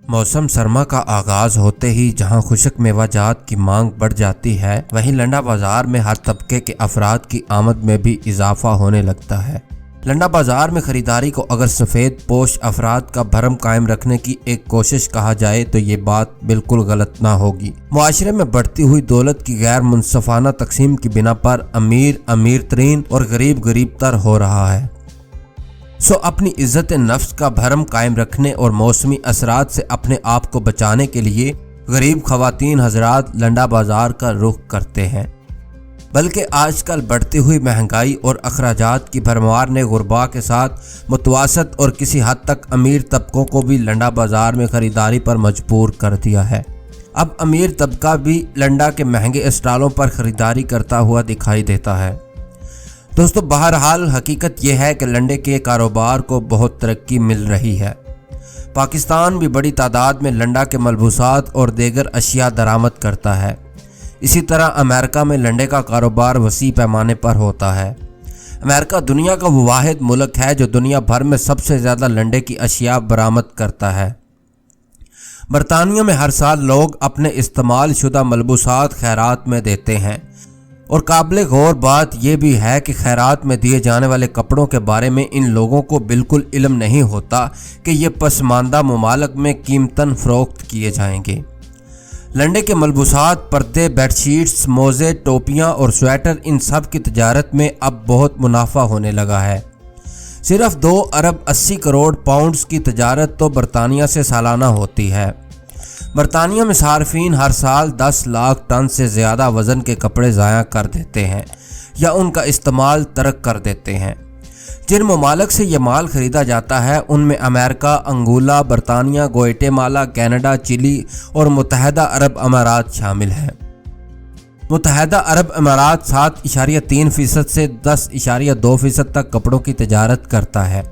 मौसम सरमा का आगाज होते ही जहां खुशक मेवाजात की मांग बढ़ जाती है, वहीं लंडा बाजार में हर तबके के अफराद की आमद में भी इजाफा होने लगता है। लंडा बाजार में खरीदारी को अगर सफ़ेद पोश अफराद का भरम कायम रखने की एक कोशिश कहा जाए तो ये बात बिल्कुल गलत ना होगी। मुआशरे में बढ़ती हुई दौलत की गैर मुनसफाना तकसीम की बिना पर अमीर अमीर तरीन और गरीब गरीब तर हो रहा है। अपनी इज्जत नफ्स का भरम कायम रखने और मौसमी असरात से अपने आप को बचाने के लिए गरीब खवातीन हजरात लंडा बाजार का रुख करते हैं। बल्कि आजकल बढ़ती हुई महंगाई और अखराजात की भरमार ने गुरबा के साथ मुतवासत और किसी हद तक अमीर तबकों को भी लंडा बाजार में खरीदारी पर मजबूर कर दिया है। अब अमीर तबका भी लंडा के महंगे स्टॉलों पर खरीदारी करता हुआ दिखाई देता है। दोस्तों, बहरहाल हकीकत यह है कि लंडे के कारोबार को बहुत तरक्की मिल रही है। पाकिस्तान भी बड़ी तादाद में लंडा के मलबूसात और दीगर अशिया दरामद करता है। इसी तरह अमेरिका में लंडे का कारोबार वसी पैमाने पर होता है। अमेरिका दुनिया का वो वाहिद मुल्क है जो दुनिया भर में सबसे ज़्यादा लंडे की अशिया बरामद करता है। बरतानिया में हर साल लोग अपने इस्तेमाल शुदा मलबूसात खैरात में देते हैं, और काबिल गौर बात यह भी है कि खैरात में दिए जाने वाले कपड़ों के बारे में इन लोगों को बिल्कुल इल्म नहीं होता कि ये पसमानदा ममालिक में कीमतन फ़रोख्त किए जाएंगे। लंडे के मलबूसात, पर्दे, बेडशीट्स, मोज़े, टोपियाँ और स्वेटर, इन सब की तजारत में अब बहुत मुनाफा होने लगा है। सिर्फ 2 अरब 80 करोड़ पाउंड्स की तजारत तो बरतानिया से सालाना होती है। बरतानिया में सार्फिन हर साल 10 लाख टन से ज़्यादा वज़न के कपड़े ज़ाया कर देते हैं या उनका इस्तेमाल तर्क कर देते हैं। जिन ममालिक से ये माल ख़रीदा जाता है उनमें अमेरिका, अंगोला, बरतानिया, ग्वाटेमाला, कनाडा, चिली और मुत्तहदा अरब अमारात शामिल हैं। मुत्तहदा अरब अमारात 7.3% से 10.2% तक कपड़ों की तजारत करता है।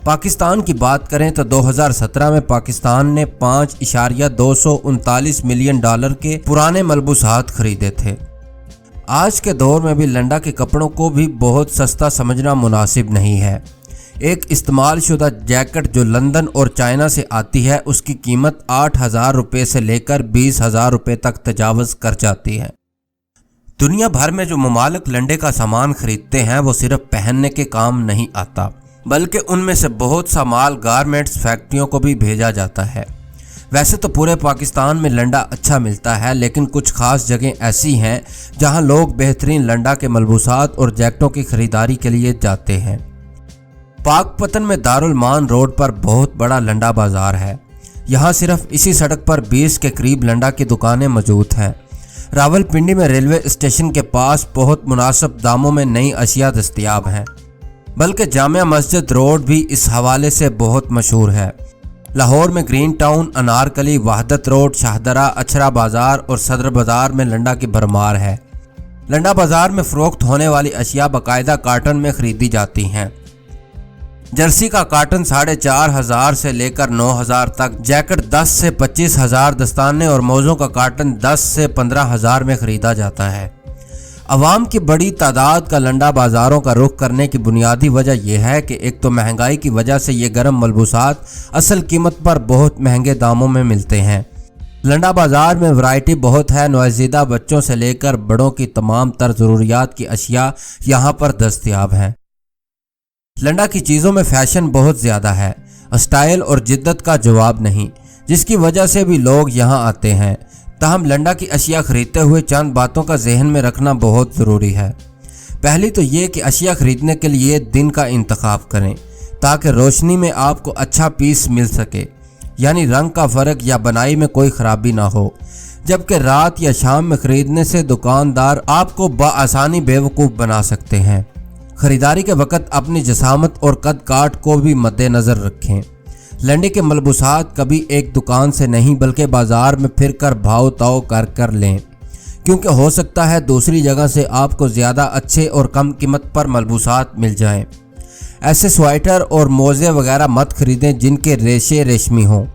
पाकिस्तान की बात करें तो 2017 में पाकिस्तान ने $5.239 मिलियन के पुराने मलबूसात खरीदे थे। आज के दौर में भी लंडा के कपड़ों को भी बहुत सस्ता समझना मुनासिब नहीं है। एक इस्तेमाल शुदा जैकेट जो लंदन और चाइना से आती है, उसकी कीमत 8,000 रुपये से लेकर 20,000 रुपये तक तजावज़ कर जाती है। दुनिया भर में जो ममालिक लंडे का सामान खरीदते हैं वो सिर्फ पहनने के काम नहीं आता, बल्कि उनमें से बहुत सा माल गारमेंट्स फैक्ट्रियों को भी भेजा जाता है। वैसे तो पूरे पाकिस्तान में लंडा अच्छा मिलता है, लेकिन कुछ खास जगह ऐसी हैं जहां लोग बेहतरीन लंडा के मलबूसात और जैकेटों की खरीदारी के लिए जाते हैं। पाकपतन में दारुल मान रोड पर बहुत बड़ा लंडा बाजार है। यहां सिर्फ इसी सड़क पर 20 के करीब लंडा की दुकानें मौजूद हैं। रावलपिंडी में रेलवे स्टेशन के पास बहुत मुनासिब दामों में नई अशिया दस्तयाब हैं, बल्कि जामिया मस्जिद रोड भी इस हवाले से बहुत मशहूर है। लाहौर में green town, Anarkali, Wahdat road, Shahdara, Ichhra बाजार और सदर बाजार में लंडा की भरमार है। लंडा बाजार में फ़रोख्त होने वाली अशिया बाकायदा कार्टन में खरीदी जाती हैं। जर्सी का कार्टन 4,500 से लेकर 9,000 तक, जैकेट 10 से 25,000, दस्ताने और मोज़ों का कार्टन 10 से 15,000 में ख़रीदा जाता है। अवाम की बड़ी तादाद का लंडा बाज़ारों का रुख करने की बुनियादी वजह यह है कि एक तो महंगाई की वजह से ये गर्म मलबूसात असल कीमत पर बहुत महंगे दामों में मिलते हैं। लंडा बाज़ार में वैरायटी बहुत है। नौज़ीदा बच्चों से लेकर बड़ों की तमाम तर ज़रूरियात की अशिया यहाँ पर दस्तयाब हैं। लंडा की चीज़ों में फ़ैशन बहुत ज़्यादा है, स्टाइल और जिद्दत का जवाब नहीं, जिसकी वजह से भी लोग यहाँ आते हैं। ताहम लंडा की अशिया खरीदते हुए चंद बातों का जहन में रखना बहुत ज़रूरी है। पहली तो ये कि अशिया खरीदने के लिए दिन का इंतखाब करें ताकि रोशनी में आपको अच्छा पीस मिल सके, यानी रंग का फ़र्क या बनाई में कोई ख़राबी ना हो। जबकि रात या शाम में ख़रीदने से दुकानदार आपको बआसानी बेवकूफ़ बना सकते हैं। ख़रीदारी के वक़्त अपनी जसामत और कद काट को भी मद्देनज़र रखें। लंडे के मलबूसात कभी एक दुकान से नहीं बल्कि बाज़ार में फिर कर भाव ताव कर लें, क्योंकि हो सकता है दूसरी जगह से आपको ज़्यादा अच्छे और कम कीमत पर मलबूसात मिल जाएं। ऐसे स्वेटर और मोज़े वगैरह मत खरीदें जिनके रेशे रेशमी हों,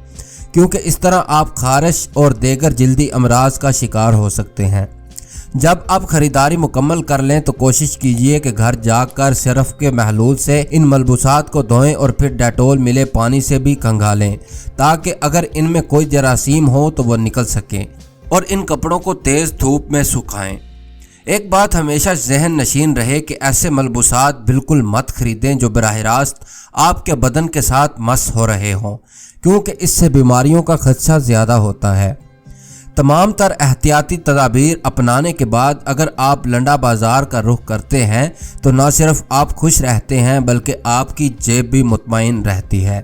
क्योंकि इस तरह आप खारिश और दीगर जल्दी अमराज का शिकार हो सकते हैं। जब आप खरीदारी मुकम्मल कर लें तो कोशिश कीजिए कि घर जाकर सरफ के महलूल से इन मलबूसात को धोएं और फिर डेटोल मिले पानी से भी खंगालें ताकि अगर इनमें कोई जरासीम हो तो वो निकल सकें, और इन कपड़ों को तेज़ धूप में सुखाएं। एक बात हमेशा जहन नशीन रहे कि ऐसे मलबूसात बिल्कुल मत खरीदें जो बराह रास्त आपके बदन के साथ मस हो रहे हों, क्योंकि इससे बीमारियों का खदशा ज़्यादा होता है। तमाम तर एहतियाती तदाबीर अपनाने के बाद अगर आप लंडा बाज़ार का रुख करते हैं तो न सिर्फ आप खुश रहते हैं बल्कि आपकी जेब भी मुतमईन रहती है।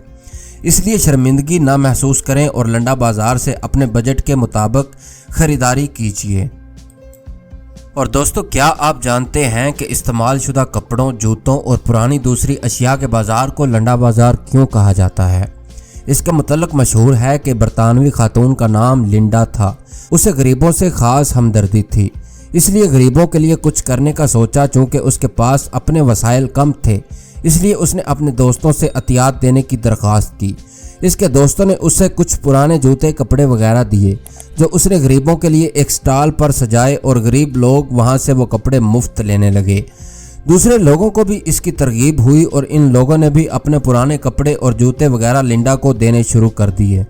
इसलिए शर्मिंदगी ना महसूस करें और लंडा बाज़ार से अपने बजट के मुताबिक ख़रीदारी कीजिए। और दोस्तों, क्या आप जानते हैं कि इस्तेमाल शुदा कपड़ों, जूतों और पुरानी दूसरी अशिया के बाज़ार को लंडा बाज़ार क्यों कहा जाता है? इसका मतलब मशहूर है कि बरतानवी खातून का नाम लिंडा था। उसे गरीबों से ख़ास हमदर्दी थी, इसलिए गरीबों के लिए कुछ करने का सोचा। चूँकि उसके पास अपने वसाइल कम थे, इसलिए उसने अपने दोस्तों से अतियात देने की दरख्वास्त की। इसके दोस्तों ने उससे कुछ पुराने जूते, कपड़े वगैरह दिए जो उसने गरीबों के लिए एक स्टॉल पर सजाए और गरीब लोग वहाँ से वो कपड़े मुफ्त लेने लगे। दूसरे लोगों को भी इसकी तरगीब हुई और इन लोगों ने भी अपने पुराने कपड़े और जूते वगैरह लिंडा को देने शुरू कर दिए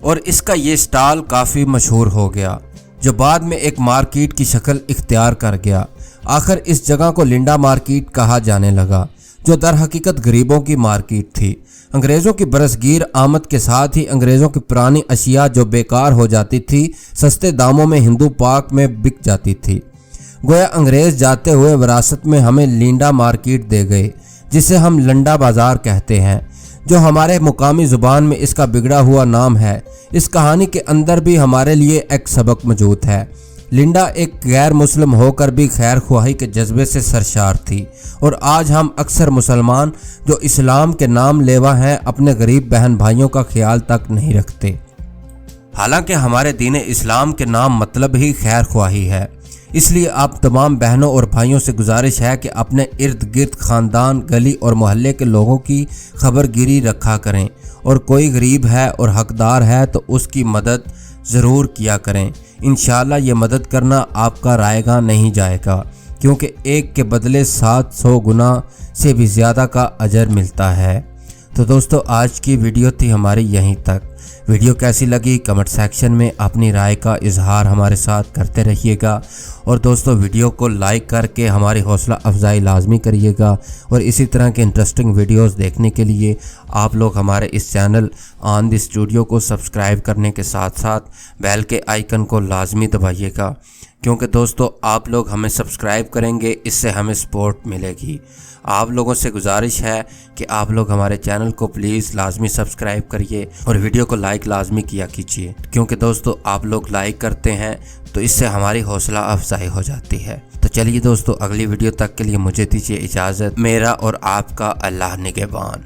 और इसका ये स्टॉल काफ़ी मशहूर हो गया, जो बाद में एक मार्केट की शक्ल इख्तियार कर गया। आखिर इस जगह को लिंडा मार्केट कहा जाने लगा, जो दर हकीकत गरीबों की मार्केट थी। अंग्रेज़ों की बरसगीर आमद के साथ ही अंग्रेज़ों की पुरानी अशिया जो बेकार हो जाती थी सस्ते दामों में हिंदू पाक में बिक जाती थी। गोया अंग्रेज़ जाते हुए विरासत में हमें लिंडा मार्केट दे गए, जिसे हम लंडा बाज़ार कहते हैं, जो हमारे मुकामी ज़ुबान में इसका बिगड़ा हुआ नाम है। इस कहानी के अंदर भी हमारे लिए एक सबक मौजूद है। लिंडा एक गैर मुस्लिम होकर भी खैर ख्वाही के जज्बे से सरशार थी, और आज हम अक्सर मुसलमान जो इस्लाम के नाम लेवा हैं अपने गरीब बहन भाइयों का ख्याल तक नहीं रखते। हालांकि हमारे दीन इस्लाम के नाम मतलब ही खैर ख्वाही है। इसलिए आप तमाम बहनों और भाइयों से गुजारिश है कि अपने इर्द गिर्द ख़ानदान, गली और मोहल्ले के लोगों की खबरगिरी रखा करें, और कोई गरीब है और हकदार है तो उसकी मदद ज़रूर किया करें। इंशाअल्लाह ये मदद करना आपका रायगा नहीं जाएगा, क्योंकि एक के बदले 700 गुना से भी ज़्यादा का अजर मिलता है। तो दोस्तों, आज की वीडियो थी हमारी यहीं तक। वीडियो कैसी लगी कमेंट सेक्शन में अपनी राय का इजहार हमारे साथ करते रहिएगा, और दोस्तों वीडियो को लाइक करके हमारी हौसला अफजाई लाजमी करिएगा। और इसी तरह के इंटरेस्टिंग वीडियोस देखने के लिए आप लोग हमारे इस चैनल ऑन द स्टूडियो को सब्सक्राइब करने के साथ साथ बेल के आइकन को लाजमी दबाइएगा, क्योंकि दोस्तों आप लोग हमें सब्सक्राइब करेंगे, इससे हमें सपोर्ट मिलेगी। आप लोगों से गुजारिश है कि आप लोग हमारे चैनल को प्लीज़ लाजमी सब्सक्राइब करिए और वीडियो को लाइक लाजमी किया कीजिए, क्योंकि दोस्तों आप लोग लाइक करते हैं तो इससे हमारी हौसला अफजाई हो जाती है। तो चलिए दोस्तों, अगली वीडियो तक के लिए मुझे दीजिए इजाज़त। मेरा और आपका अल्लाह निगहबान।